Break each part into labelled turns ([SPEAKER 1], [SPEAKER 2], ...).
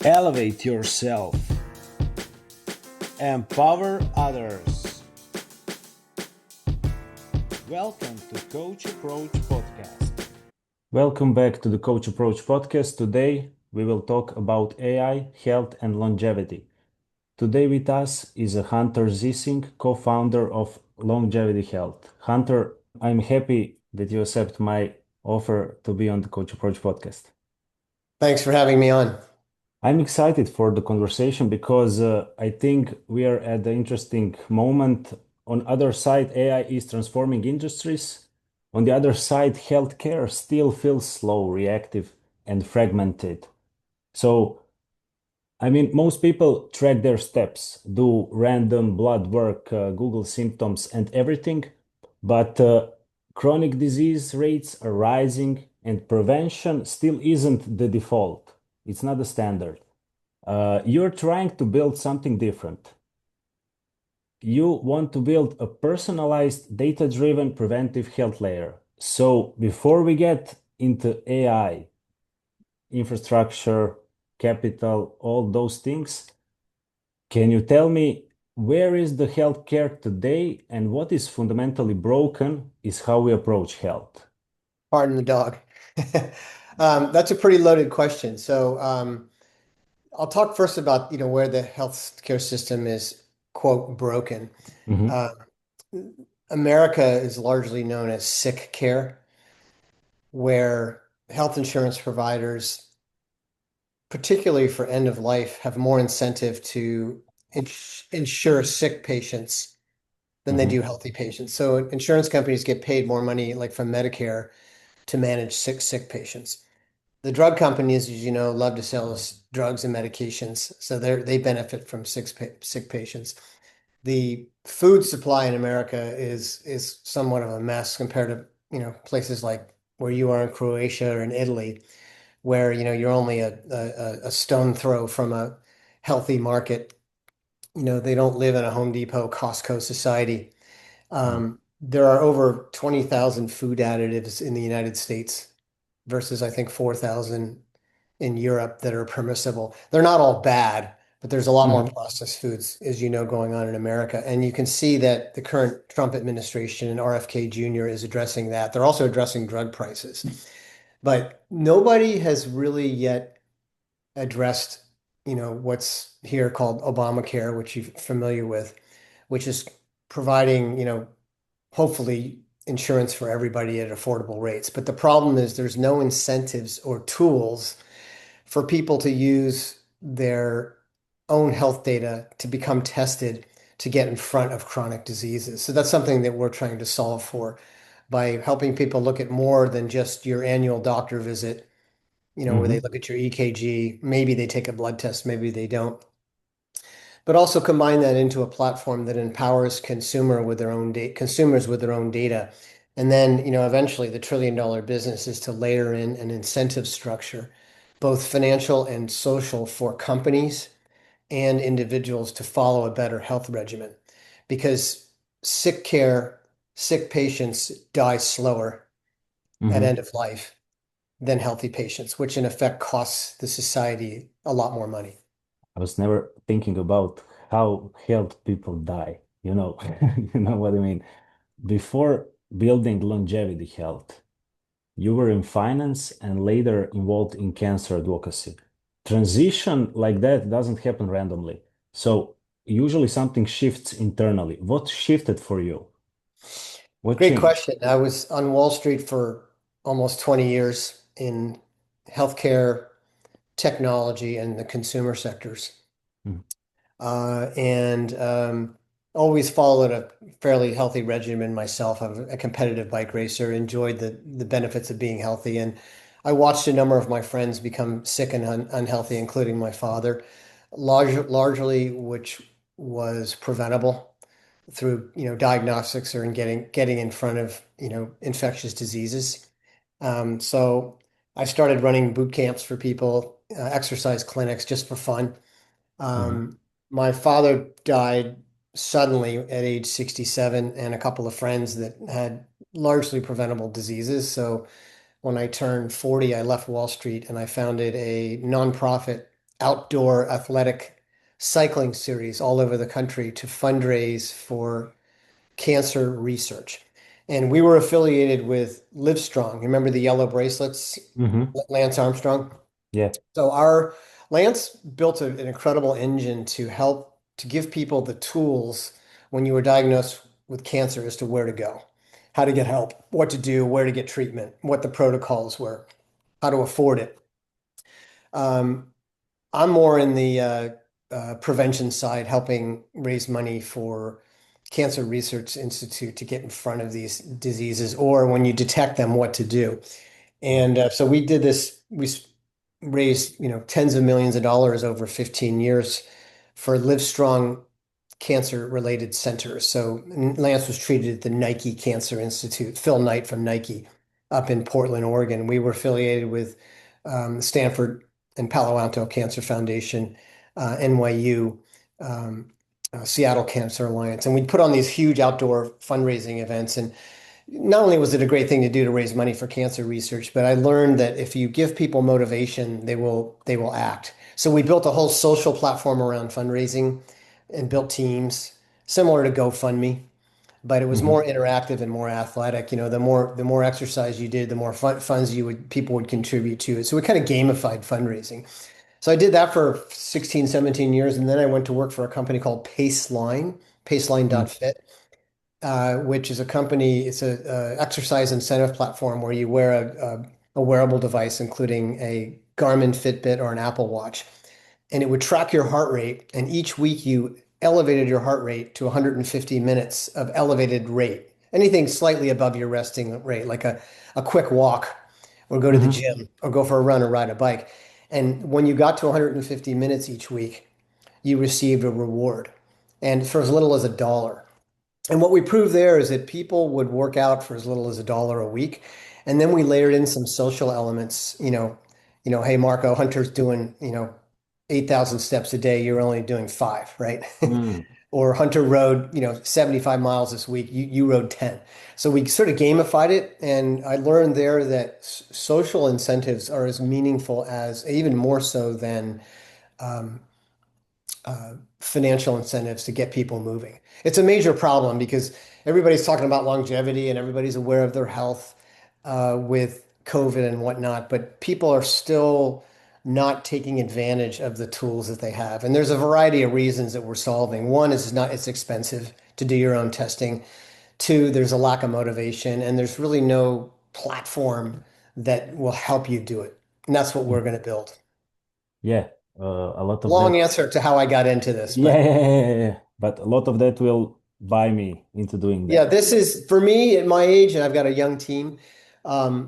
[SPEAKER 1] Elevate yourself. Empower others. Welcome to Coach Approach Podcast. Welcome back to the Coach Approach Podcast. Today we will talk about AI, health, and longevity. Today with us is Hunter Ziesing, co-founder of Longevity Health. Hunter, I'm happy that you accept my offer to be on the Coach Approach Podcast.
[SPEAKER 2] Thanks for having me on.
[SPEAKER 1] I'm excited for the conversation because I think we are at the interesting moment. On other side, AI is transforming industries. On the other side, healthcare still feels slow, reactive, and fragmented. So, most people track their steps, do random blood work, Google symptoms, and everything, but chronic disease rates are rising, and prevention still isn't the default. It's not the standard. You're trying to build something different. You want to build a personalized, data-driven preventive health layer. So before we get into AI, infrastructure, capital, all those things, can you tell me where is the healthcare today and what is fundamentally broken is how we approach health?
[SPEAKER 2] Pardon the dog. That's a pretty loaded question. I'll talk first about, where the healthcare system is, quote, broken.
[SPEAKER 1] Mhm.
[SPEAKER 2] Uh, America is largely known as sick care, where health insurance providers, particularly for end of life, have more incentive to insure sick patients than they
[SPEAKER 1] Mhm.
[SPEAKER 2] do healthy patients. So insurance companies get paid more money, like from Medicare, to manage sick patients. The drug companies, as you know, love to sell us drugs and medications, so they benefit from sick patients. The food supply in America is somewhat of a mess compared to, places like where you are in Croatia or in Italy, where, you're only a stone throw from a healthy market. They don't live in a Home Depot, Costco society. There are over 20,000 food additives in the United States versus I think 4,000 in Europe that are permissible. They're not all bad, but there's a lot more
[SPEAKER 1] Mhm.
[SPEAKER 2] processed foods, as you know, going on in America. And you can see that the current Trump administration and RFK Jr. is addressing that. They're also addressing drug prices. But nobody has really yet addressed, what's here called Obamacare, which you're familiar with, which is providing, hopefully insurance for everybody at affordable rates. But the problem is there's no incentives or tools for people to use their own health data to become tested to get in front of chronic diseases. So that's something that we're trying to solve for by helping people look at more than just your annual doctor visit, where they
[SPEAKER 1] Mhm.
[SPEAKER 2] look at your EKG, maybe they take a blood test, maybe they don't, but also combine that into a platform that empowers consumers with their own data. And then, eventually the trillion-dollar business is to layer in an incentive structure, both financial and social, for companies and individuals to follow a better health regimen. Because sick care, sick patients die slower at
[SPEAKER 1] Mhm.
[SPEAKER 2] end of life than healthy patients, which in effect costs the society a lot more money.
[SPEAKER 1] I was never thinking about how health people die. You know what I mean? Before building longevity health, you were in finance and later involved in cancer advocacy. Transition like that doesn't happen randomly. So usually something shifts internally. What shifted for you? What
[SPEAKER 2] Great
[SPEAKER 1] changed?
[SPEAKER 2] question. I was on Wall Street for almost 20 years in healthcare, technology, and the consumer sectors.
[SPEAKER 1] Mm.
[SPEAKER 2] And always followed a fairly healthy regimen myself. I'm a competitive bike racer, enjoyed the benefits of being healthy. And I watched a number of my friends become sick and unhealthy, including my father, largely which was preventable through, diagnostics or in getting in front of, infectious diseases. So I started running boot camps for people, exercise clinics just for fun.
[SPEAKER 1] Mhm.
[SPEAKER 2] My father died suddenly at age 67, and a couple of friends that had largely preventable diseases. So when I turned 40, I left Wall Street and I founded a nonprofit outdoor athletic cycling series all over the country to fundraise for cancer research. And we were affiliated with Livestrong. Remember the yellow bracelets,
[SPEAKER 1] Hmm.
[SPEAKER 2] Lance Armstrong?
[SPEAKER 1] Yeah.
[SPEAKER 2] So our Lance built an incredible engine to help to give people the tools when you were diagnosed with cancer as to where to go, how to get help, what to do, where to get treatment, what the protocols were, how to afford it. Um, I'm more in the prevention side, helping raise money for Cancer Research Institute to get in front of these diseases, or when you detect them, what to do. And so we did this. Raised, tens of millions of dollars over 15 years for Livestrong cancer-related centers. So Lance was treated at the Nike Cancer Institute, Phil Knight from Nike up in Portland, Oregon. We were affiliated with Stanford and Palo Alto Cancer Foundation, NYU, um, Seattle Cancer Alliance. And we put on these huge outdoor fundraising events. And not only was it a great thing to do to raise money for cancer research, but I learned that if you give people motivation, they will act. So we built a whole social platform around fundraising and built teams similar to GoFundMe, but it was
[SPEAKER 1] Hmm.
[SPEAKER 2] more interactive and more athletic. The more exercise you did, the more funds people would contribute to it. So we kind of gamified fundraising. So I did that for 16, 17 years, and then I went to work for a company called PaceLine, paceline.fit, which is a company, it's a exercise incentive platform where you wear a wearable device, including a Garmin Fitbit or an Apple Watch, and it would track your heart rate. And each week you elevated your heart rate to 150 minutes of elevated rate, anything slightly above your resting rate, like a quick walk or go to the
[SPEAKER 1] Hmm.
[SPEAKER 2] gym or go for a run or ride a bike. And when you got to 150 minutes each week, you received a reward. And for as little as $1. And what we proved there is that people would work out for as little as $1 a week. And then we layered in some social elements, hey, Marco, Hunter's doing, 8,000 steps a day. You're only doing five, right?
[SPEAKER 1] Mm.
[SPEAKER 2] Or Hunter rode, 75 miles this week. You rode 10. So we sort of gamified it. And I learned there that social incentives are as meaningful as, even more so than um, financial incentives to get people moving. It's a major problem because everybody's talking about longevity and everybody's aware of their health with COVID and whatnot, but people are still not taking advantage of the tools that they have. And there's a variety of reasons that we're solving. One is it's expensive to do your own testing. Two, there's a lack of motivation, and there's really no platform that will help you do it. And that's what we're going to build.
[SPEAKER 1] Yeah. A lot of
[SPEAKER 2] Long
[SPEAKER 1] that.
[SPEAKER 2] answer to how I got into this,
[SPEAKER 1] Yeah,
[SPEAKER 2] but
[SPEAKER 1] yeah, yeah, yeah, yeah. But a lot of that will buy me into doing
[SPEAKER 2] yeah,
[SPEAKER 1] that.
[SPEAKER 2] this is for me at my age, and I've got a young team.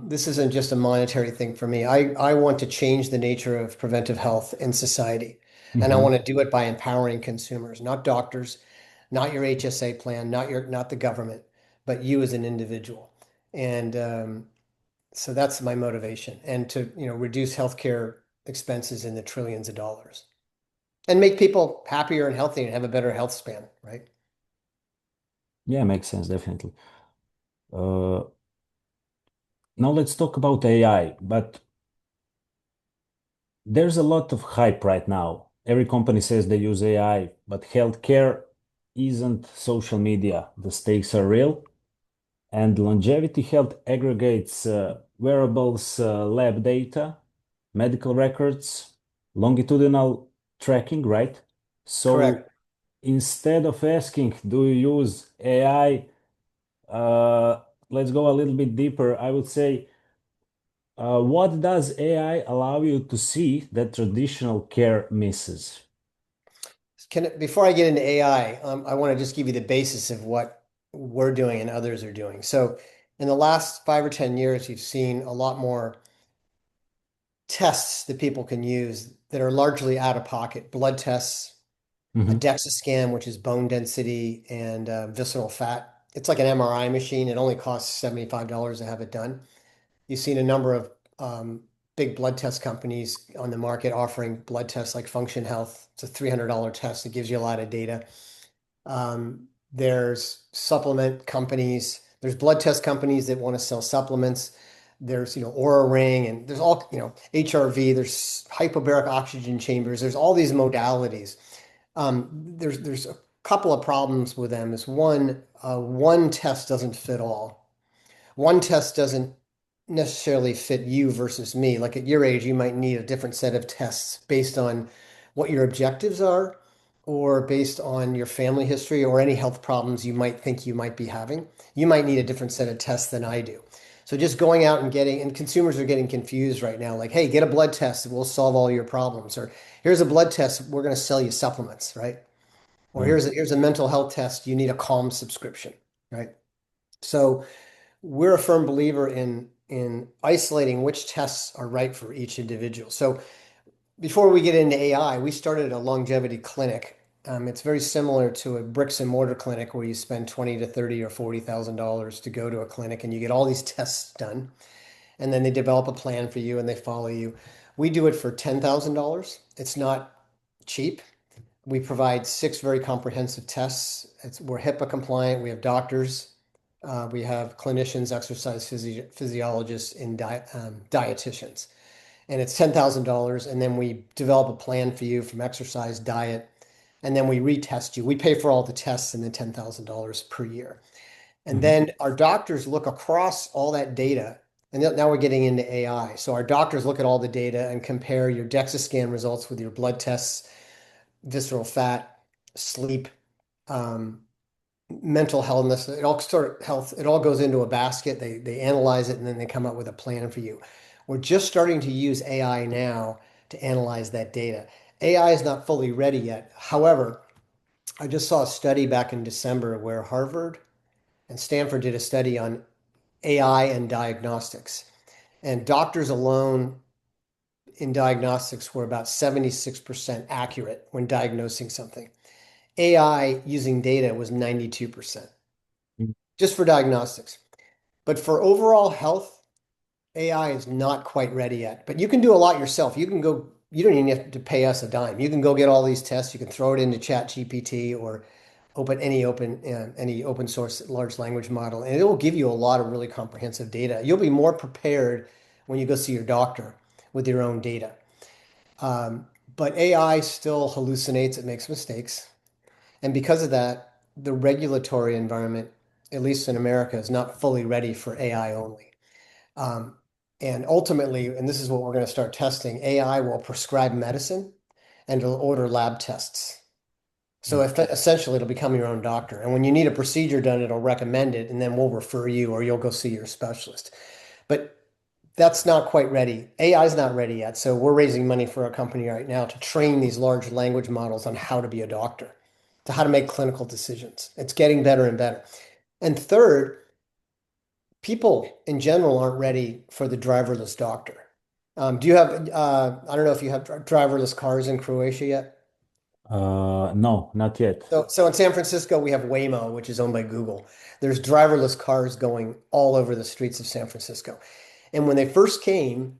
[SPEAKER 2] This isn't just a monetary thing for me. I want to change the nature of preventive health in society, and I
[SPEAKER 1] Hmm.
[SPEAKER 2] want to do it by empowering consumers, not doctors, not your HSA plan, not the government, but you as an individual. And so that's my motivation, and to reduce healthcare expenses in the trillions of dollars, and make people happier and healthier and have a better health span, right?
[SPEAKER 1] Yeah, makes sense, definitely. Uh, Now let's talk about AI, but there's a lot of hype right now. Every company says they use AI, but healthcare isn't social media. The stakes are real. And longevity health aggregates wearables, lab data, medical records, longitudinal tracking, right? So
[SPEAKER 2] Correct.
[SPEAKER 1] instead of asking, do you use AI? Let's go a little bit deeper. I would say, what does AI allow you to see that traditional care misses?
[SPEAKER 2] Before I get into AI, I want to just give you the basis of what we're doing and others are doing. So, in the last 5 or 10 years, you've seen a lot more tests that people can use that are largely out of pocket. Blood tests, a
[SPEAKER 1] Hmm.
[SPEAKER 2] DEXA scan, which is bone density and visceral fat. It's like an MRI machine. It only costs $75 to have it done. You've seen a number of big blood test companies on the market offering blood tests like Function Health. It's a $300 test that gives you a lot of data. There's supplement companies. There's blood test companies that want to sell supplements. There's, Aura Ring, and there's all, HRV, there's hyperbaric oxygen chambers. There's all these modalities. There's a couple of problems with them. Is one test doesn't fit all. One test doesn't necessarily fit you versus me. Like at your age, you might need a different set of tests based on what your objectives are, or based on your family history or any health problems you might think you might be having. You might need a different set of tests than I do. So just going out and and consumers are getting confused right now, like, hey, get a blood test and we'll solve all your problems. Or here's a blood test, we're going to sell you supplements, right? Or
[SPEAKER 1] Yeah.
[SPEAKER 2] here's a mental health test, you need a Calm subscription, right? So we're a firm believer in isolating which tests are right for each individual. So before we get into AI, we started a longevity clinic. It's very similar to a bricks and mortar clinic where you spend 20 to 30 or $40,000 to go to a clinic and you get all these tests done. And then they develop a plan for you and they follow you. We do it for $10,000. It's not cheap. We provide 6 very comprehensive tests. We're HIPAA compliant. We have doctors. We have clinicians, exercise physiologists, and dietitians. And it's $10,000. And then we develop a plan for you from exercise, diet, and then we retest you. We pay for all the tests and then $10,000 per year. And
[SPEAKER 1] Mhm.
[SPEAKER 2] then our doctors look across all that data. And now we're getting into AI. So our doctors look at all the data and compare your DEXA scan results with your blood tests, visceral fat, sleep, um, mental healthness. It all goes into a basket. They analyze it and then they come up with a plan for you. We're just starting to use AI now to analyze that data. AI is not fully ready yet. However, I just saw a study back in December where Harvard and Stanford did a study on AI and diagnostics. And doctors alone in diagnostics were about 76% accurate when diagnosing something. AI using data was 92%, just for diagnostics. But for overall health, AI is not quite ready yet. But you can do a lot yourself. You don't even have to pay us a dime. You can go get all these tests. You can throw it into Chat GPT or any open source large language model, and it will give you a lot of really comprehensive data. You'll be more prepared when you go see your doctor with your own data. But AI still hallucinates, it makes mistakes. And because of that, the regulatory environment, at least in America, is not fully ready for AI only. Um, and ultimately, and this is what we're going to start testing, AI will prescribe medicine and it'll order lab tests. So essentially, it'll become your own doctor. And when you need a procedure done, it'll recommend it, and then we'll refer you or you'll go see your specialist. But that's not quite ready. AI is not ready yet. So we're raising money for a company right now to train these large language models on how to be a doctor, to how to make clinical decisions. It's getting better and better. And third, people in general aren't ready for the driverless doctor. I don't know if you have driverless cars in Croatia yet.
[SPEAKER 1] No, not yet.
[SPEAKER 2] So in San Francisco, we have Waymo, which is owned by Google. There's driverless cars going all over the streets of San Francisco. And when they first came,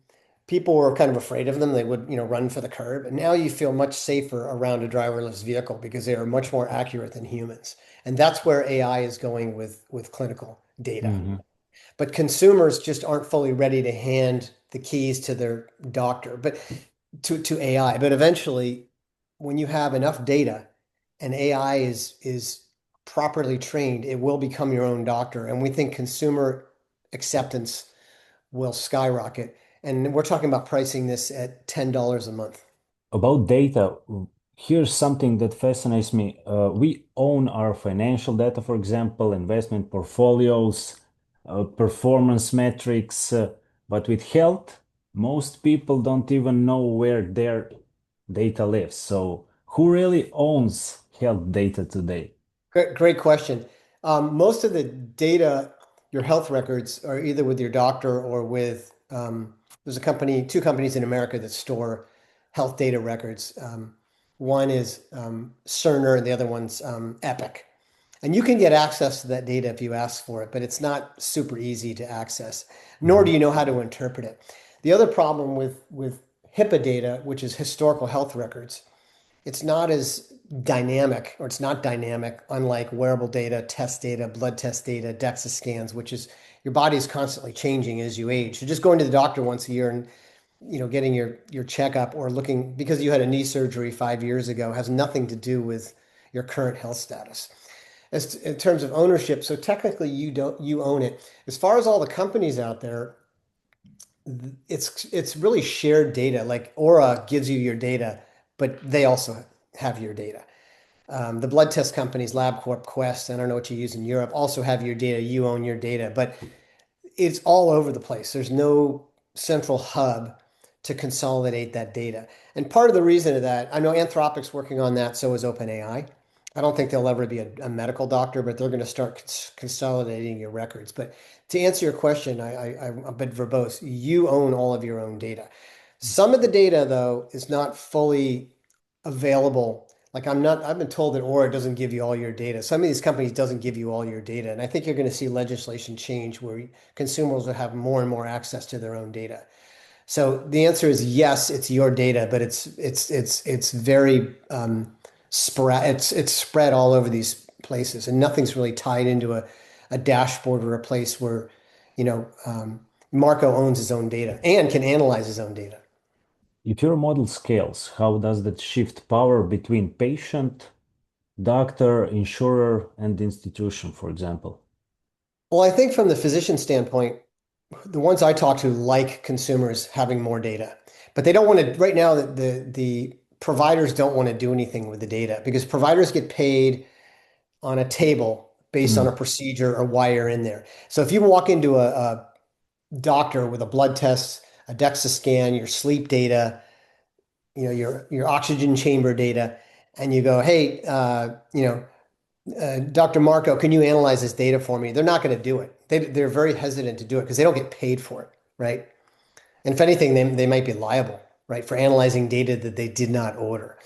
[SPEAKER 2] people were kind of afraid of them. They would, run for the curb. And now you feel much safer around a driverless vehicle because they are much more accurate than humans. And that's where AI is going with clinical data.
[SPEAKER 1] Mhm.
[SPEAKER 2] But consumers just aren't fully ready to hand the keys to their doctor, but to AI. But eventually, when you have enough data and AI is properly trained, it will become your own doctor. And we think consumer acceptance will skyrocket. And we're talking about pricing this at $10 a month.
[SPEAKER 1] About data, here's something that fascinates me. We own our financial data, for example, investment portfolios, performance metrics, but with health, most people don't even know where their data lives. So, who really owns health data today?
[SPEAKER 2] Great question. Most of the data, your health records, are either with your doctor or with there's two companies in America that store health data records. One is Cerner and the other one's Epic. And you can get access to that data if you ask for it, but it's not super easy to access, nor do
[SPEAKER 1] Mhm.
[SPEAKER 2] you know how to interpret it. The other problem with HIPAA data, which is historical health records, it's not as dynamic, or it's not dynamic, unlike wearable data, test data, blood test data, DEXA scans, which is your body is constantly changing as you age. So just going to the doctor once a year and getting your checkup or looking because you had a knee surgery 5 years ago has nothing to do with your current health status. As in terms of ownership, so technically you own it. As far as all the companies out there, it's really shared data. Like Aura gives you your data, but they also have your data. The blood test companies, LabCorp, Quest, I don't know what you use in Europe, also have your data. You own your data, but it's all over the place. There's no central hub to consolidate that data. And part of the reason of that, I know Anthropic's working on that, so is OpenAI. I don't think they'll ever be a medical doctor, but they're going to start consolidating your records. But to answer your question, I'm a bit verbose. You own all of your own data. Some of the data, though, is not fully available. Like I've been told that Aura doesn't give you all your data. Some of these companies doesn't give you all your data. And I think you're going to see legislation change where consumers will have more and more access to their own data. So the answer is yes, it's your data, but it's very it's spread all over these places, and nothing's really tied into a dashboard or a place where, you know, Marco owns his own data and can analyze his own data.
[SPEAKER 1] If your model scales, how does that shift power between patient, doctor, insurer, and institution, for example?
[SPEAKER 2] Well, I think from the physician standpoint, the ones I talk to like consumers having more data, but they don't want to, right now, the providers don't want to do anything with the data because providers get paid on a table based on a
[SPEAKER 1] Mm,
[SPEAKER 2] procedure or why you're in there. So if you walk into a doctor with a blood test, a DEXA scan, your sleep data, your oxygen chamber data, and you go, hey, Dr. Marco, can you analyze this data for me? They're not going to do it. They're very hesitant to do it because they don't get paid for it, right? And if anything, they might be liable, right, for analyzing data that they did not order.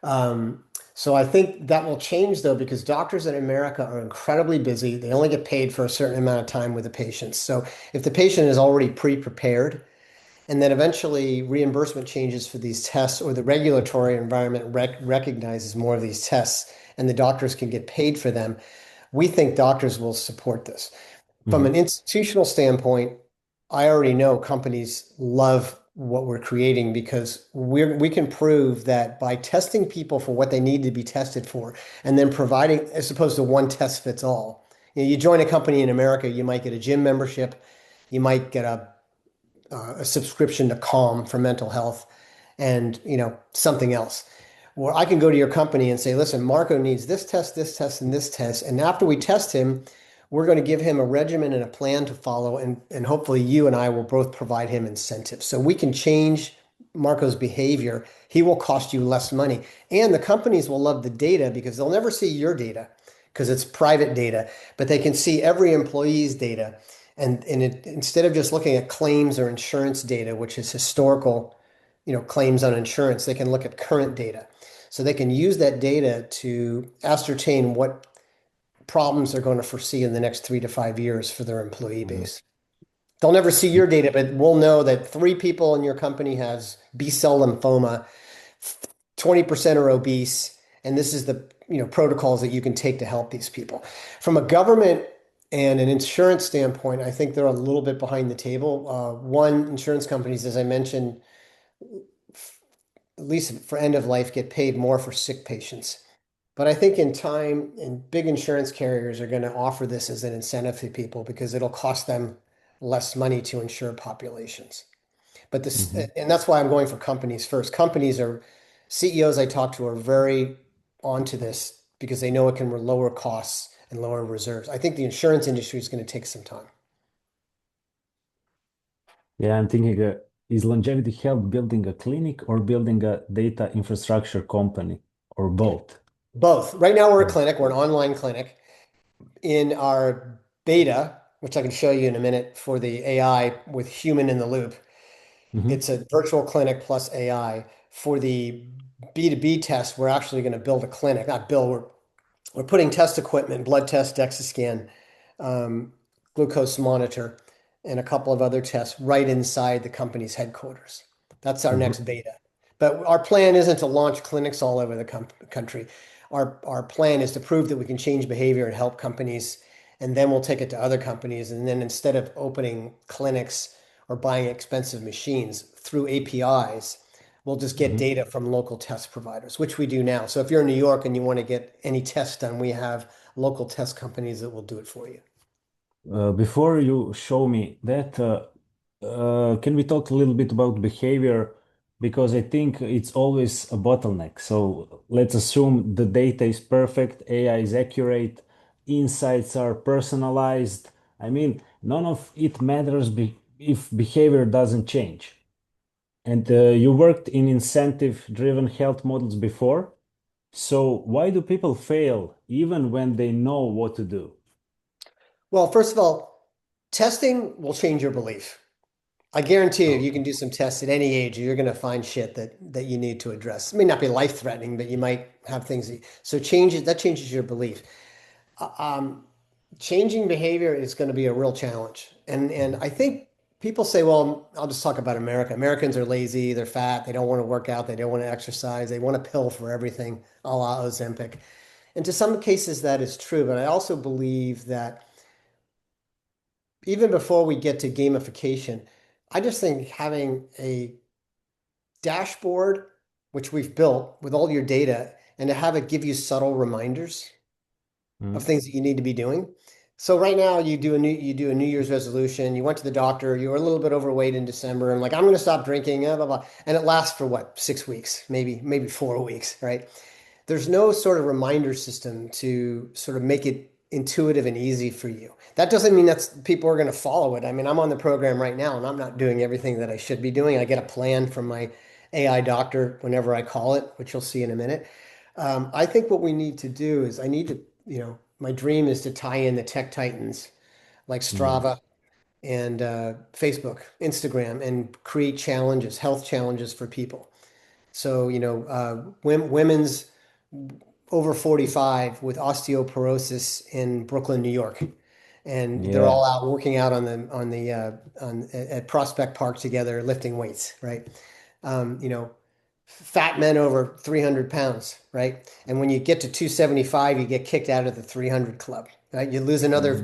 [SPEAKER 2] Um, so I think that will change though, because doctors in America are incredibly busy. They only get paid for a certain amount of time with the patients. So if the patient is already pre-prepared, and then eventually reimbursement changes for these tests or the regulatory environment recognizes more of these tests and the doctors can get paid for them, we think doctors will support this. From an
[SPEAKER 1] mhm,
[SPEAKER 2] institutional standpoint, I already know companies love what we're creating because we can prove that by testing people for what they need to be tested for and then providing, as opposed to one test fits all. You join a company in America, you might get a gym membership, you might get a subscription to Calm for mental health, and something else. Where I can go to your company and say, listen, Marco needs this test, and this test. And after we test him, we're going to give him a regimen and a plan to follow. And hopefully you and I will both provide him incentives. So we can change Marco's behavior. He will cost you less money. And the companies will love the data because they'll never see your data because it's private data, but they can see every employee's data. Instead of just looking at claims or insurance data, which is historical, claims on insurance, they can look at current data. So they can use that data to ascertain what problems they're going to foresee in the next 3 to 5 years for their employee
[SPEAKER 1] mhm.
[SPEAKER 2] base. They'll never see your data, but we'll know that 3 people in your company has B-cell lymphoma, 20% are obese, and this is the protocols that you can take to help these people. From a government and an insurance standpoint, I think they're a little bit behind the table. One, insurance companies, as I mentioned, at least for end of life, get paid more for sick patients. But I think in time, and big insurance carriers are going to offer this as an incentive to people because it'll cost them less money to insure populations. But this,
[SPEAKER 1] Mhm.
[SPEAKER 2] and that's why I'm going for companies first. Companies are CEOs I talk to are very onto this because they know it can lower costs and lower reserves. I think the insurance industry is going to take some time.
[SPEAKER 1] Yeah, I'm thinking, is longevity health building a clinic or building a data infrastructure company or both?
[SPEAKER 2] Both. Right now, we're a
[SPEAKER 1] Mm.
[SPEAKER 2] clinic, we're an online clinic. In our beta, which I can show you in a minute for the AI with human in the loop,
[SPEAKER 1] Mhm,
[SPEAKER 2] it's a virtual clinic plus AI. For the B2B test, we're actually going to build a clinic, not build, we're putting test equipment, blood test, DEXA scan, um, glucose monitor, and a couple of other tests right inside the company's headquarters. That's our
[SPEAKER 1] mhm.
[SPEAKER 2] next beta. But our plan isn't to launch clinics all over the country. Our plan is to prove that we can change behavior and help companies, and then we'll take it to other companies. And then instead of opening clinics or buying expensive machines through APIs, we'll just get
[SPEAKER 1] Mhm.
[SPEAKER 2] data from local test providers, which we do now. So if you're in New York and you want to get any test done, we have local test companies that will do it for you.
[SPEAKER 1] Before you show me that, can we talk a little bit about behavior? Because I think it's always a bottleneck. So let's assume the data is perfect, AI is accurate, insights are personalized. I mean, none of it matters be if behavior doesn't change. And you worked in incentive-driven health models before. So why do people fail even when they know what to do?
[SPEAKER 2] Well, first of all, testing will change your belief. I guarantee you, you
[SPEAKER 1] Okay.
[SPEAKER 2] can do some tests at any age, you're going to find shit that you need to address. It may not be life-threatening, but you might have things so that changes your belief. Uh, Um, Changing behavior is going to be a real challenge. And I think people say, well, I'll just talk about America. Americans are lazy, they're fat, they don't want to work out, they don't want to exercise, they want a pill for everything, a la Ozempic. And to some cases that is true, but I also believe that even before we get to gamification, I just think having a dashboard, which we've built with all your data, and to have it give you subtle reminders of
[SPEAKER 1] Mm.
[SPEAKER 2] things that you need to be doing. So right now you do a New Year's resolution. You went to the doctor. You were a little bit overweight in December, and like I'm going to stop drinking. Blah, blah, blah. And it lasts for what, 6 weeks, maybe 4 weeks, right? There's no sort of reminder system to sort of make it intuitive and easy for you. That doesn't mean that's people are going to follow it. I mean, I'm on the program right now and I'm not doing everything that I should be doing. I get a plan from my AI doctor whenever I call it, which you'll see in a minute. I think what we need to do is I need to, my dream is to tie in the tech titans like
[SPEAKER 1] Mm.
[SPEAKER 2] Strava and Facebook, Instagram, and create challenges, health challenges for people. So, women's over 45 with osteoporosis in Brooklyn, New York. And they're
[SPEAKER 1] Yeah.
[SPEAKER 2] all out working out on at Prospect Park together, lifting weights, right? Um, you know, Fat men over 300 pounds, right? And when you get to 275, you get kicked out of the 300 club, right? You lose another,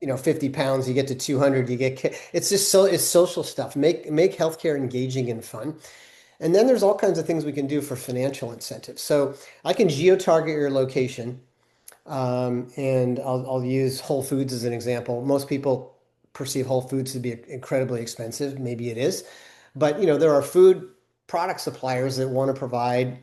[SPEAKER 1] Mm.
[SPEAKER 2] 50 pounds, you get to 200, you get kicked. It's just it's social stuff. Make healthcare engaging and fun. And then there's all kinds of things we can do for financial incentives. So I can geo-target your location, and I'll use Whole Foods as an example. Most people perceive Whole Foods to be incredibly expensive. Maybe it is, but there are food product suppliers that want to provide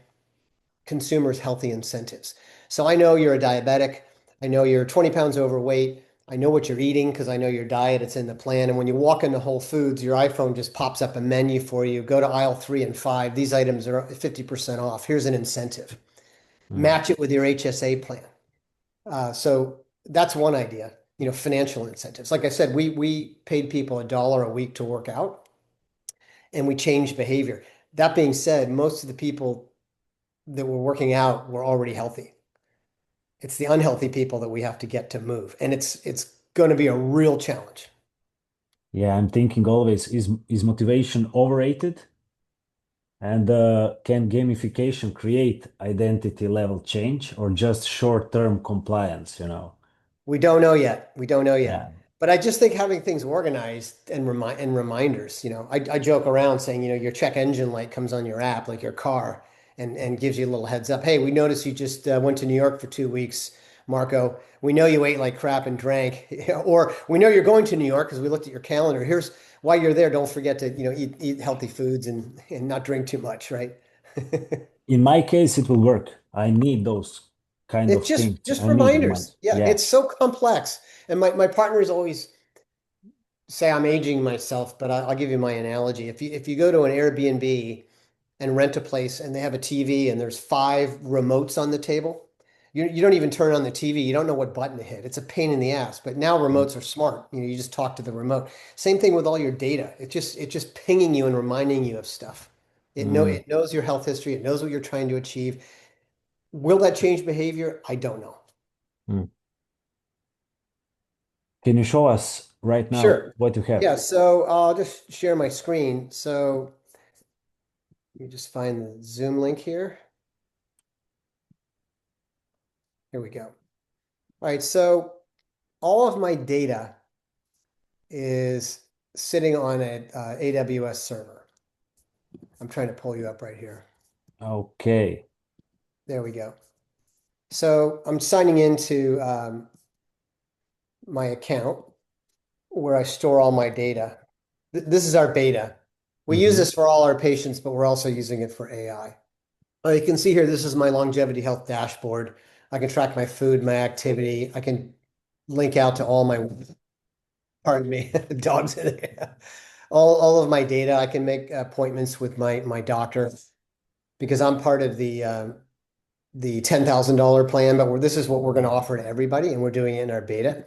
[SPEAKER 2] consumers healthy incentives. So I know you're a diabetic. I know you're 20 pounds overweight. I know what you're eating because I know your diet. It's in the plan. And when you walk into Whole Foods, your iPhone just pops up a menu for you. Go to aisle 3 and 5. These items are 50% off. Here's an incentive.
[SPEAKER 1] Mm.
[SPEAKER 2] Match it with your HSA plan. So that's one idea, financial incentives. Like I said, we paid people $1 a week to work out and we changed behavior. That being said, most of the people that were working out were already healthy. It's the unhealthy people that we have to get to move. And it's going to be a real challenge.
[SPEAKER 1] Yeah, I'm thinking always, is motivation overrated? And can gamification create identity level change or just short-term compliance, you know?
[SPEAKER 2] We don't know yet. We don't know yet.
[SPEAKER 1] Yeah.
[SPEAKER 2] But I just think having things organized and reminders, I joke around saying, your check engine light comes on your app, like your car, and gives you a little heads up. Hey, we noticed you just went to New York for 2 weeks, Marco. We know you ate like crap and drank, or we know you're going to New York because we looked at your calendar. Here's why you're there. Don't forget to, eat healthy foods and not drink too much, right?
[SPEAKER 1] In my case, it will work. I need those kind
[SPEAKER 2] It's
[SPEAKER 1] of things.
[SPEAKER 2] just
[SPEAKER 1] I need reminders.
[SPEAKER 2] reminders. Yeah,
[SPEAKER 1] Yeah.
[SPEAKER 2] it's so complex. And my partners always say I'm aging myself, but I'll give you my analogy. If you go to an Airbnb and rent a place and they have a TV and there's 5 remotes on the table, you don't even turn on the TV. You don't know what button to hit. It's a pain in the ass. But now
[SPEAKER 1] Mm.
[SPEAKER 2] remotes are smart. You just talk to the remote. Same thing with all your data. It's just pinging you and reminding you of stuff.
[SPEAKER 1] Mm.
[SPEAKER 2] It knows your health history. It knows what you're trying to achieve. Will that change behavior? I don't know.
[SPEAKER 1] Mm. Can you show us right now
[SPEAKER 2] Sure.
[SPEAKER 1] what you have?
[SPEAKER 2] Yeah, so I'll just share my screen. So Let me just find the Zoom link here. Here we go. All right, so all of my data is sitting on an AWS server. I'm trying to pull you up right here.
[SPEAKER 1] Okay.
[SPEAKER 2] There we go. So I'm signing into my account where I store all my data. This is our beta. We use
[SPEAKER 1] Mm-hmm.
[SPEAKER 2] this for all our patients, but we're also using it for AI. You can see here, this is my longevity health dashboard. I can track my food, my activity. I can link out to all my, pardon me, dogs in there. All of my data. I can make appointments with my doctor because I'm part of the $10,000 plan, but this is what we're going to offer to everybody, and we're doing it in our beta.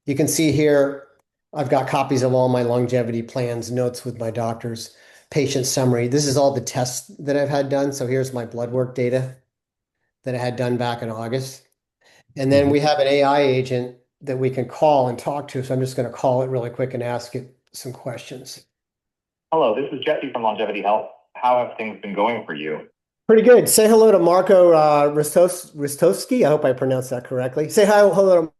[SPEAKER 2] You can see here, I've got copies of all my longevity plans, notes with my doctors, patient summary. This is all the tests that I've had done. So here's my blood work data that I had done back in August. And then
[SPEAKER 1] Mm-hmm.
[SPEAKER 2] we have an AI agent that we can call and talk to. So I'm just going to call it really quick and ask it some questions.
[SPEAKER 3] Hello, this is Jesse from Longevity Health. How have things been going for you?
[SPEAKER 2] Pretty good. Say hello to Marco Rostovsky. I hope I pronounced that correctly. Say hi, hello to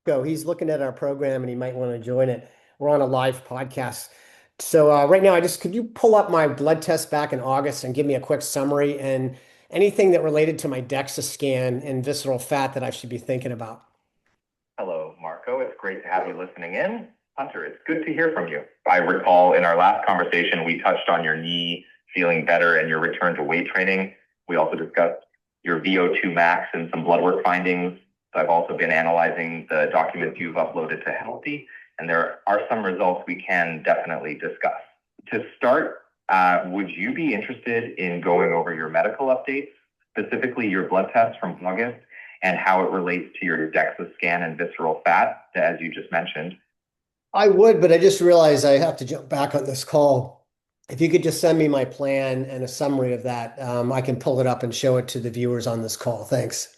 [SPEAKER 2] Marco. He's looking at our program and he might want to join it. We're on a live podcast. So right now, could you pull up my blood test back in August and give me a quick summary and anything that related to my DEXA scan and visceral fat that I should be thinking about?
[SPEAKER 3] Hello, Marco. It's great to have you listening in. Hunter, it's good to hear from you. I recall in our last conversation, we touched on your knee feeling better and your return to weight training. We also discussed your VO2 max and some blood work findings. I've also been analyzing the documents you've uploaded to Healthy, and there are some results we can definitely discuss. To start, would you be interested in going over your medical updates, specifically your blood tests from August, and how it relates to your DEXA scan and visceral fat, as you just mentioned?
[SPEAKER 2] I would, but I just realized I have to jump back on this call. If you could just send me my plan and a summary of that, I can pull it up and show it to the viewers on this call. Thanks.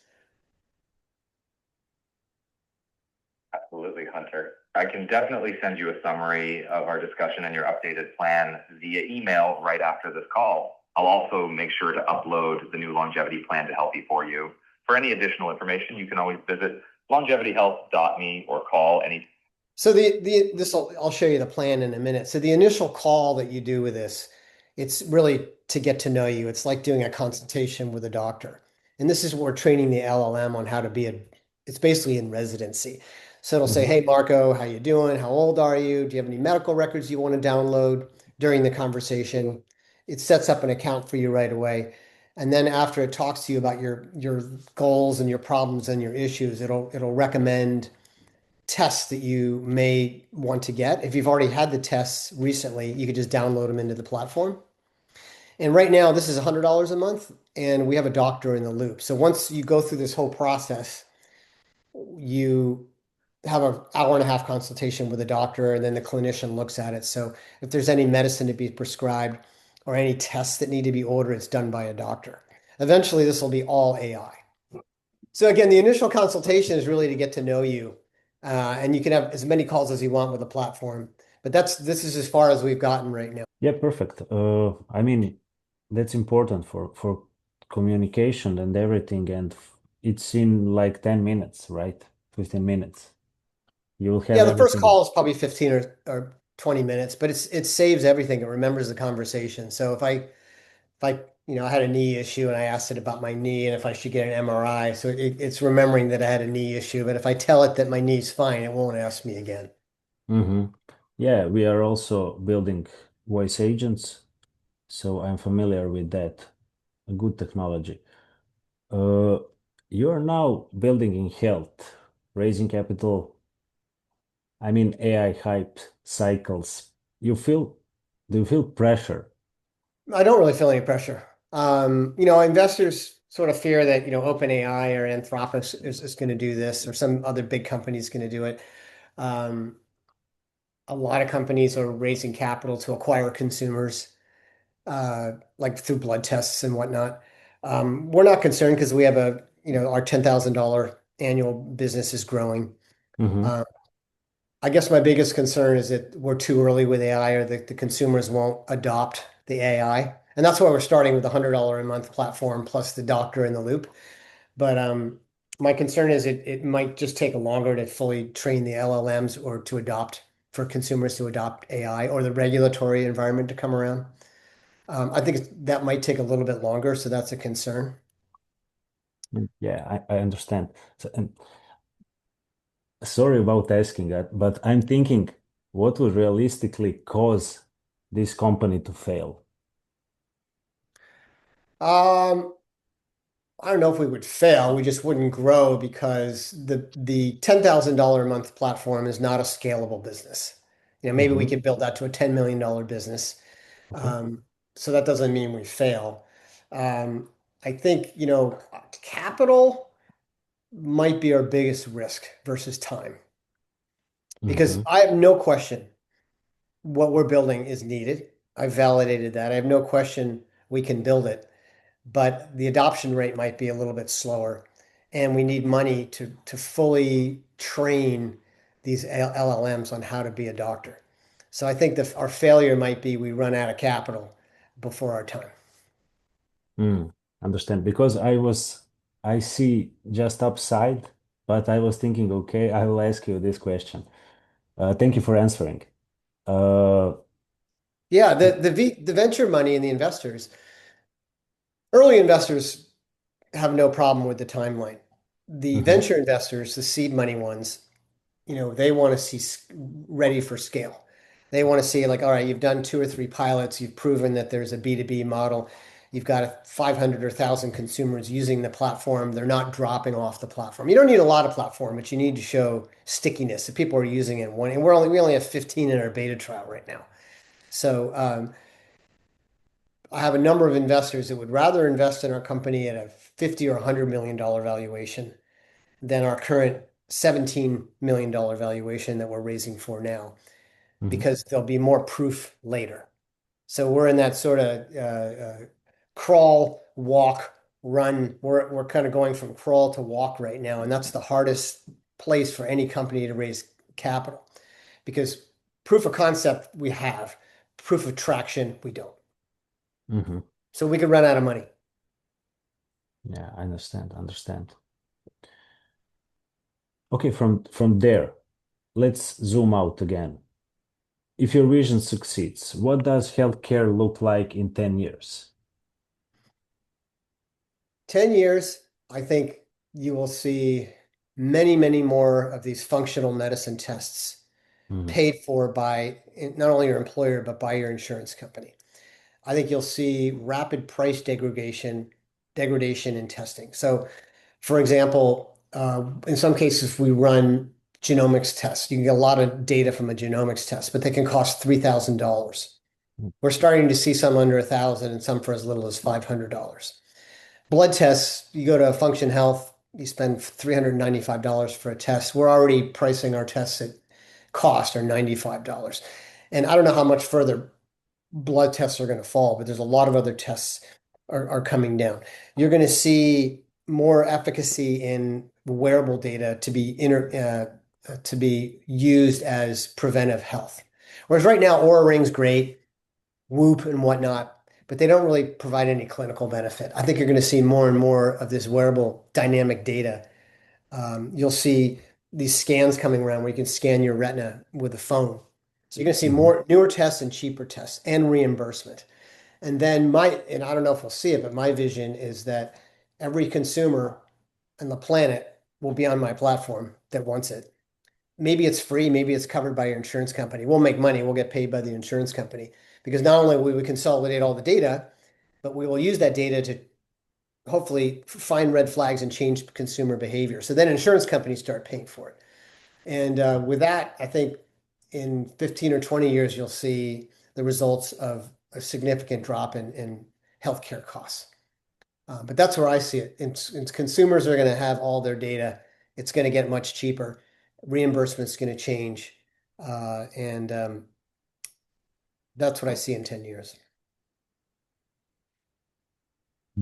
[SPEAKER 3] Absolutely, Hunter. I can definitely send you a summary of our discussion and your updated plan via email right after this call. I'll also make sure to upload the new longevity plan to Healthy for you. For any additional information, you can always visit longevityhealth.me or call any.
[SPEAKER 2] So I'll show you the plan in a minute. So the initial call that you do with this, it's really to get to know you. It's like doing a consultation with a doctor. And this is what we're training the LLM on how to be it's basically in residency. So it'll say,
[SPEAKER 1] Mm-hmm.
[SPEAKER 2] "Hey Marco, how you doing? How old are you? Do you have any medical records you want to download during the conversation?" It sets up an account for you right away. And then after it talks to you about your goals and your problems and your issues, it'll recommend tests that you may want to get. If you've already had the tests recently, you could just download them into the platform. And right now, this is $100 a month, and we have a doctor in the loop. So once you go through this whole process, you have an hour and a half consultation with a doctor, and then the clinician looks at it. So if there's any medicine to be prescribed or any tests that need to be ordered, it's done by a doctor. Eventually, this will be all AI. So again, the initial consultation is really to get to know you, and you can have as many calls as you want with the platform. But this is as far as we've gotten right now.
[SPEAKER 1] Yeah, perfect. I mean, that's important for communication and everything, and it's in like 10 minutes, right? 15 minutes. You will have
[SPEAKER 2] Yeah, the first
[SPEAKER 1] everything.
[SPEAKER 2] call is probably 15 or 20 minutes, but it saves everything. It remembers the conversation. So if I had a knee issue and I asked it about my knee and if I should get an MRI, so it's remembering that I had a knee issue. But if I tell it that my knee's fine, it won't ask me again.
[SPEAKER 1] Mm-hmm. Yeah, we are also building voice agents, so I'm familiar with that. A good technology. Uh, you are now building in health, raising capital. I mean, AI hype cycles. Do you feel pressure?
[SPEAKER 2] I don't really feel any pressure. Investors sort of fear that, OpenAI or Anthropic is going to do this or some other big company is going to do it. Um, a lot of companies are raising capital to acquire consumers, like through blood tests and whatnot. We're not concerned because we have our $10,000 annual business is growing.
[SPEAKER 1] Mm-hmm.
[SPEAKER 2] Uh, I guess my biggest concern is that we're too early with AI or that the consumers won't adopt the AI. And that's why we're starting with the $100 a month platform plus the doctor in the loop. But my concern is it might just take longer to fully train the LLMs or to adopt for consumers to adopt AI or the regulatory environment to come around. I think that might take a little bit longer, so that's a concern.
[SPEAKER 1] Yeah, I understand. So, and sorry about asking that, but I'm thinking what would realistically cause this company to fail?
[SPEAKER 2] Um, I don't know if we would fail. We just wouldn't grow because the $10,000 a month platform is not a scalable business. Maybe we
[SPEAKER 1] Hmm.
[SPEAKER 2] could build that to a $10 million business.
[SPEAKER 1] Okay.
[SPEAKER 2] Um, so that doesn't mean we fail. I think, capital might be our biggest risk versus time because
[SPEAKER 1] Hmm.
[SPEAKER 2] I have no question what we're building is needed. I validated that. I have no question we can build it, but the adoption rate might be a little bit slower, and we need money to fully train these LLMs on how to be a doctor. So I think that our failure might be we run out of capital before our time.
[SPEAKER 1] Mm, understand. Because I see just upside, but I was thinking, okay, I will ask you this question. Thank you for answering. Uh,
[SPEAKER 2] Yeah, the venture money and the investors, early investors have no problem with the timeline. The
[SPEAKER 1] mhm,
[SPEAKER 2] venture investors, the seed money ones, they want to see ready for scale. They want to see like, all right, you've done two or three pilots, you've proven that there's a B2B model, you've got 500 or 1,000 consumers using the platform, they're not dropping off the platform. You don't need a lot of platform, but you need to show stickiness that people are using it. And we only have 15 in our beta trial right now. So I have a number of investors that would rather invest in our company at a 50 or $100 million valuation than our current $17 million valuation that we're raising for now,
[SPEAKER 1] mhm,
[SPEAKER 2] because there'll be more proof later. So we're in that sort of crawl, walk, run. We're kind of going from crawl to walk right now, and that's the hardest place for any company to raise capital because proof of concept we have, proof of traction we don't.
[SPEAKER 1] mhm.
[SPEAKER 2] So we could run out of money.
[SPEAKER 1] Yeah, I understand. Okay, from there, let's zoom out again. If your vision succeeds, what does healthcare look like in 10 years?
[SPEAKER 2] 10 years, I think you will see many, many more of these functional medicine tests
[SPEAKER 1] Mhm,
[SPEAKER 2] paid for by not only your employer, but by your insurance company. I think you'll see rapid price degradation in testing. So, for example, in some cases, we run genomics tests. You can get a lot of data from a genomics test, but they can cost $3,000. We're starting to see some under 1,000 and some for as little as $500. Blood tests, you go to Function Health, you spend $395 for a test. We're already pricing our tests at cost or $95. And I don't know how much further blood tests are going to fall, but there's a lot of other tests are coming down. You're going to see more efficacy in wearable data to be used as preventive health. Whereas right now, Oura Ring's great, Whoop and whatnot, but they don't really provide any clinical benefit. I think you're going to see more and more of this wearable dynamic data. You'll see these scans coming around where you can scan your retina with a phone. So you're going to see
[SPEAKER 1] mhm,
[SPEAKER 2] more newer tests and cheaper tests and reimbursement. And I don't know if we'll see it, but my vision is that every consumer on the planet will be on my platform that wants it. Maybe it's free, maybe it's covered by your insurance company. We'll make money, we'll get paid by the insurance company because not only will we consolidate all the data, but we will use that data to hopefully find red flags and change consumer behavior. So then insurance companies start paying for it. And with that, I think in 15 or 20 years, you'll see the results of a significant drop in healthcare costs. But that's where I see it. Consumers are going to have all their data. It's going to get much cheaper. Reimbursement's going to change. And that's what I see in 10 years.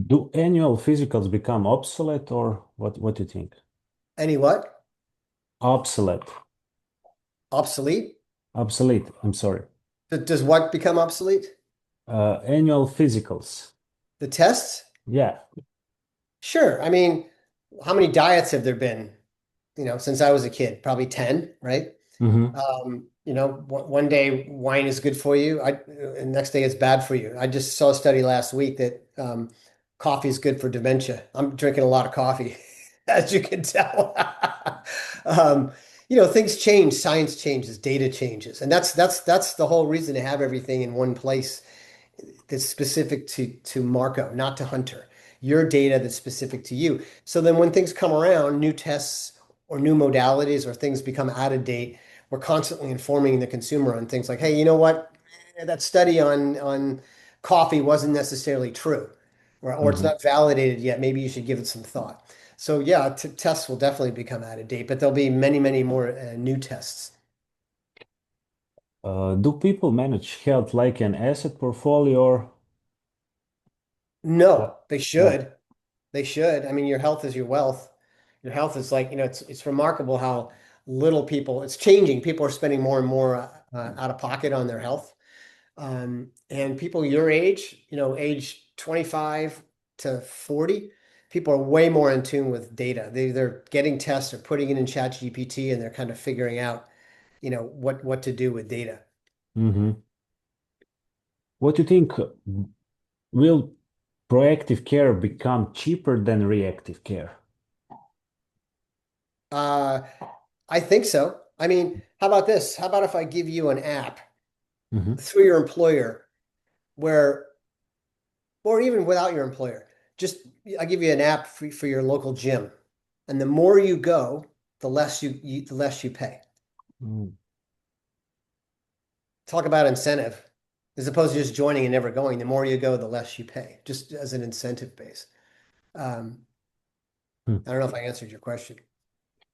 [SPEAKER 1] Do annual physicals become obsolete or what do you think?
[SPEAKER 2] Any what?
[SPEAKER 1] Obsolete.
[SPEAKER 2] Obsolete?
[SPEAKER 1] Obsolete. I'm sorry.
[SPEAKER 2] Does what become obsolete?
[SPEAKER 1] Annual physicals.
[SPEAKER 2] The tests?
[SPEAKER 1] Yeah.
[SPEAKER 2] Sure. I mean, how many diets have there been, since I was a kid? Probably 10, right?
[SPEAKER 1] Hmm.
[SPEAKER 2] One day wine is good for you. And next day it's bad for you. I just saw a study last week that coffee is good for dementia. I'm drinking a lot of coffee, as you can tell. Um, things change, science changes, data changes, and that's the whole reason to have everything in one place that's specific to Marco, not to Hunter. Your data that's specific to you. So then when things come around, new tests or new modalities or things become out of date, we're constantly informing the consumer on things like, hey, you know what? That study on coffee wasn't necessarily true, or it's
[SPEAKER 1] Hmm.
[SPEAKER 2] not validated yet. Maybe you should give it some thought. So yeah, t tests will definitely become out of date, but there'll be many, many more new tests.
[SPEAKER 1] Do people manage health like an asset portfolio or
[SPEAKER 2] No,
[SPEAKER 1] what?
[SPEAKER 2] they
[SPEAKER 1] Yeah.
[SPEAKER 2] should. They should. I mean, your health is your wealth. Your health is like, it's remarkable how little people, it's changing. People are spending more and more out of pocket on their health. And people your age, age 25 to 40, people are way more in tune with data. They're getting tests or putting it in ChatGPT and they're kind of figuring out, what to do with data.
[SPEAKER 1] Hmm. What do you think? Will proactive care become cheaper than reactive care?
[SPEAKER 2] Uh, I think so. I mean, how about this? How about if I give you an app
[SPEAKER 1] Hmm.
[SPEAKER 2] through your employer where, or even without your employer, just I give you an app for your local gym, and the more you go, the less you pay. Talk about incentive, as opposed to just joining and never going. The more you go, the less you pay, just as an incentive base. Um, I don't know if I answered your question.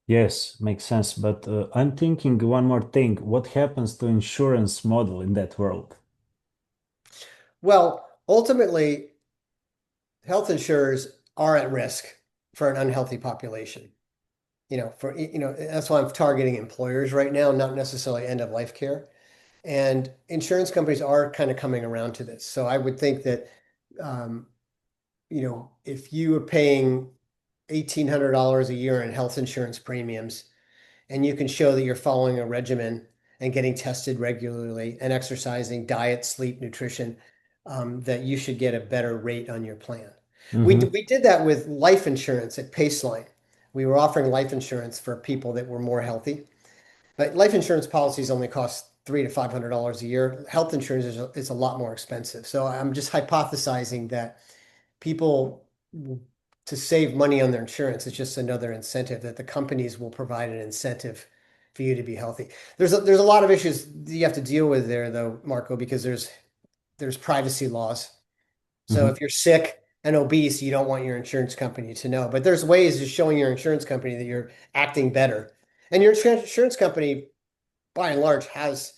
[SPEAKER 1] Yes, makes sense. But I'm thinking one more thing. What happens to insurance model in that world?
[SPEAKER 2] Well, ultimately, health insurers are at risk for an unhealthy population. That's why I'm targeting employers right now, not necessarily end of life care. And insurance companies are kind of coming around to this. So I would think that, um, if you are paying $1,800 a year in health insurance premiums, and you can show that you're following a regimen and getting tested regularly and exercising, diet, sleep, nutrition, that you should get a better rate on your plan.
[SPEAKER 1] Hmm.
[SPEAKER 2] We did that with life insurance at PaceLine. We were offering life insurance for people that were more healthy. But life insurance policies only cost $300 to $500 a year. Health insurance is a lot more expensive. So I'm just hypothesizing that people to save money on their insurance is just another incentive that the companies will provide an incentive for you to be healthy. There's a lot of issues that you have to deal with there though, Marco, because there's privacy laws. So
[SPEAKER 1] Hmm.
[SPEAKER 2] if you're sick and obese, you don't want your insurance company to know. But there's ways of showing your insurance company that you're acting better. And your insurance company by and large has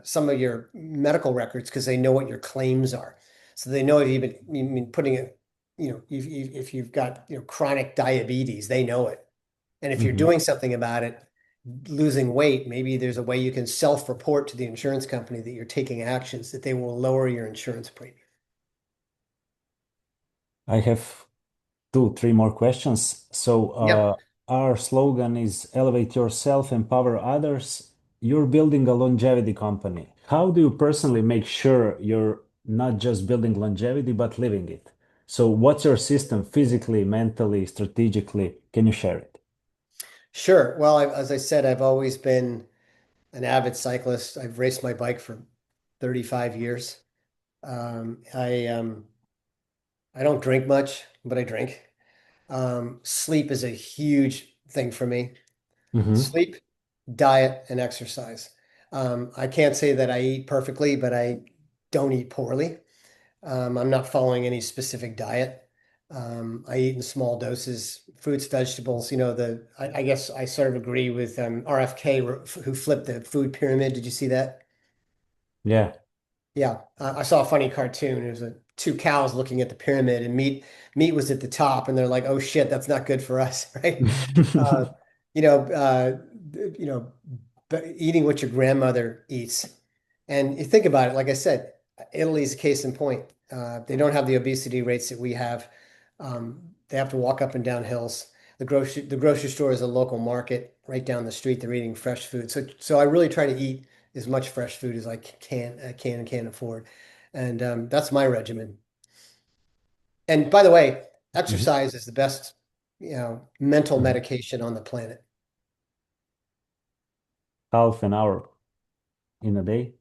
[SPEAKER 2] some of your medical records because they know what your claims are. So they know if you've been putting it, if you've got, chronic diabetes, they know it. And if you're
[SPEAKER 1] Hmm.
[SPEAKER 2] doing something about it, losing weight, maybe there's a way you can self-report to the insurance company that you're taking actions that they will lower your insurance premium.
[SPEAKER 1] I have two, three more questions. So,
[SPEAKER 2] Yep.
[SPEAKER 1] our slogan is elevate yourself, empower others. You're building a longevity company. How do you personally make sure you're not just building longevity, but living it? So, what's your system physically, mentally, strategically? Can you share it?
[SPEAKER 2] Sure. Well, as I said, I've always been an avid cyclist. I've raced my bike for 35 years. I don't drink much, but I drink. Sleep is a huge thing for me.
[SPEAKER 1] Hmm.
[SPEAKER 2] Sleep, diet, and exercise. I can't say that I eat perfectly, but I don't eat poorly. I'm not following any specific diet. I eat in small doses, fruits, vegetables. I guess I sort of agree with RFK who flipped the food pyramid. Did you see that?
[SPEAKER 1] Yeah.
[SPEAKER 2] Yeah, I saw a funny cartoon. It was two cows looking at the pyramid, and meat was at the top, and they're like, "Oh shit, that's not good for us," right? Uh, you know, uh, you know, eating what your grandmother eats, and you think about it. Like I said, Italy's a case in point. They don't have the obesity rates that we have. They have to walk up and down hills. The grocery store is a local market right down the street. They're eating fresh food. So I really try to eat as much fresh food as I can afford. And that's my regimen. And by the way,
[SPEAKER 1] Mhm.
[SPEAKER 2] exercise is the best, mental
[SPEAKER 1] Mhm.
[SPEAKER 2] medication on the planet.
[SPEAKER 1] Half an hour in a day.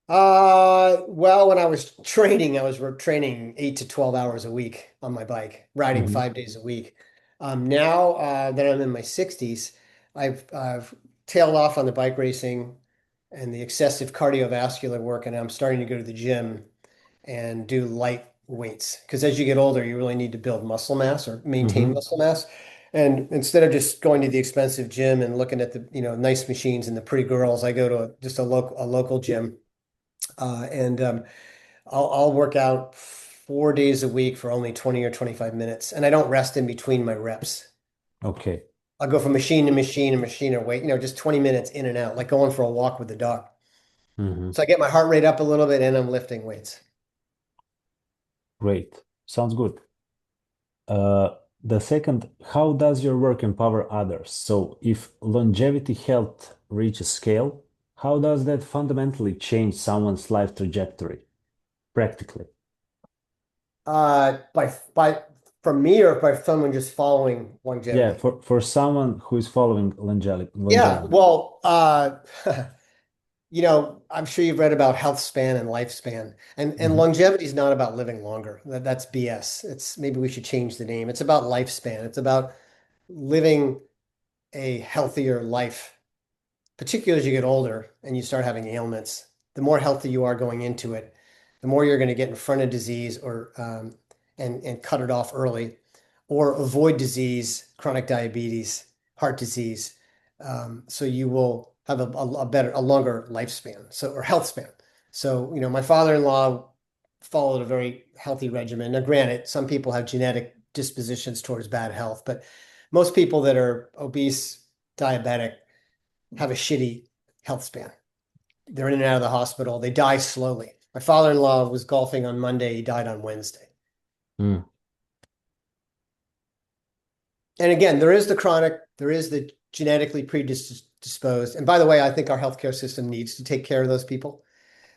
[SPEAKER 2] Well, when I was training, I was training 8 to 12 hours a week on my bike, riding
[SPEAKER 1] Mhm.
[SPEAKER 2] 5 days a week. Now that I'm in my 60s, I've tailed off on the bike racing and the excessive cardiovascular work, and I'm starting to go to the gym and do light weights. Because as you get older, you really need to build muscle mass or maintain
[SPEAKER 1] Mhm.
[SPEAKER 2] muscle mass. And instead of just going to the expensive gym and looking at the, nice machines and the pretty girls, I go to just a local gym and I'll work out 4 days a week for only 20 or 25 minutes. And I don't rest in between my reps.
[SPEAKER 1] Okay.
[SPEAKER 2] I'll go from machine to machine and machine or weight, just 20 minutes in and out, like going for a walk with the dog.
[SPEAKER 1] Mhm.
[SPEAKER 2] So I get my heart rate up a little bit and I'm lifting weights.
[SPEAKER 1] Great. Sounds good. Uh, the second, how does your work empower others? So, if longevity health reaches scale, how does that fundamentally change someone's life trajectory practically?
[SPEAKER 2] By from me or by someone just following
[SPEAKER 1] Yeah,
[SPEAKER 2] longevity?
[SPEAKER 1] for someone who is following longevity.
[SPEAKER 2] Yeah,
[SPEAKER 1] Longevity.
[SPEAKER 2] well, I'm sure you've read about health span and lifespan, and
[SPEAKER 1] Mhm.
[SPEAKER 2] longevity is not about living longer. That's BS. It's maybe we should change the name. It's about lifespan. It's about living a healthier life, particularly as you get older and you start having ailments. The more healthy you are going into it, the more you're going to get in front of disease or and cut it off early, or avoid disease, chronic diabetes, heart disease. So you will have a longer lifespan, or health span. So, my father-in-law followed a very healthy regimen. Now, granted, some people have genetic dispositions towards bad health, but most people that are obese, diabetic, have a shitty health span. They're in and out of the hospital. They die slowly. My father-in-law was golfing on Monday. He died on Wednesday.
[SPEAKER 1] Mm.
[SPEAKER 2] And again, there is the genetically predisposed. And by the way, I think our healthcare system needs to take care of those people.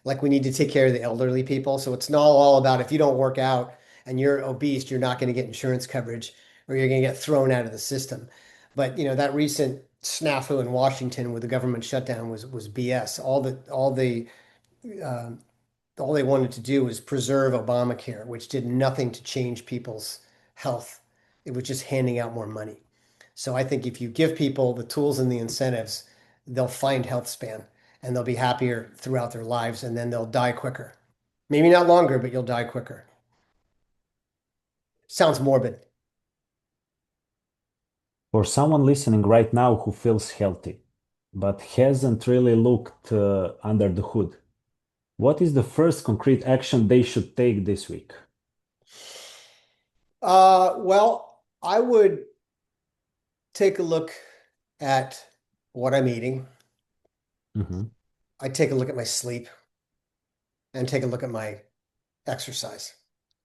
[SPEAKER 2] Like we need to take care of the elderly people. So it's not all about if you don't work out and you're obese, you're not going to get insurance coverage or you're going to get thrown out of the system. But that recent snafu in Washington with the government shutdown was BS. Uh, all they wanted to do was preserve Obamacare, which did nothing to change people's health. It was just handing out more money. So I think if you give people the tools and the incentives, they'll find health span and they'll be happier throughout their lives and then they'll die quicker. Maybe not longer, but you'll die quicker. Sounds morbid.
[SPEAKER 1] For someone listening right now who feels healthy, but hasn't really looked under the hood, what is the first concrete action they should take this week?
[SPEAKER 2] Well, I would take a look at what I'm eating.
[SPEAKER 1] Mhm.
[SPEAKER 2] I'd take a look at my sleep and take a look at my exercise.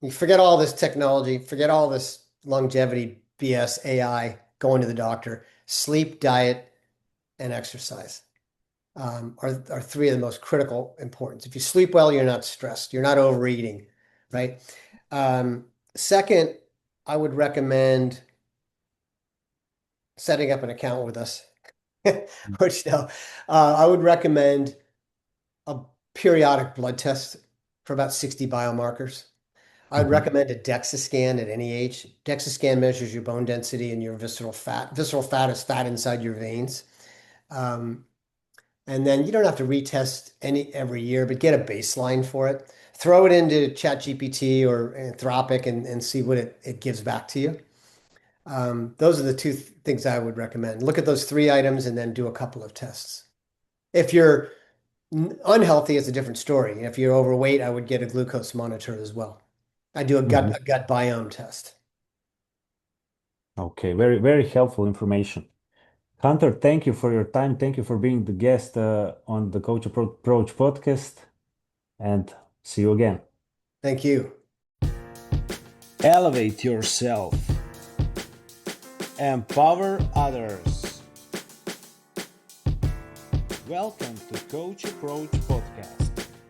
[SPEAKER 2] You forget all this technology, forget all this longevity BS, AI, going to the doctor. Sleep, diet, and exercise are three of the most critical importance. If you sleep well, you're not stressed, you're not overeating, right? Second, I would recommend setting up an account with us, which no, I would recommend a periodic blood test for about 60 biomarkers. I would
[SPEAKER 1] Mhm.
[SPEAKER 2] recommend a DEXA scan at any age. DEXA scan measures your bone density and your visceral fat. Visceral fat is fat inside your veins. Um, and then you don't have to retest every year, but get a baseline for it. Throw it into ChatGPT or Anthropic and see what it gives back to you. Those are the two things I would recommend. Look at those three items and then do a couple of tests. If you're unhealthy, it's a different story. If you're overweight, I would get a glucose monitor as well. I do a gut
[SPEAKER 1] Mhm.
[SPEAKER 2] a gut biome test.
[SPEAKER 1] Okay, very, very helpful information. Hunter, thank you for your time. Thank you for being the guest on the Coach Approach podcast. and see you again.
[SPEAKER 2] Thank you.
[SPEAKER 1] Elevate yourself. Empower others. Welcome to Coach Approach Podcast.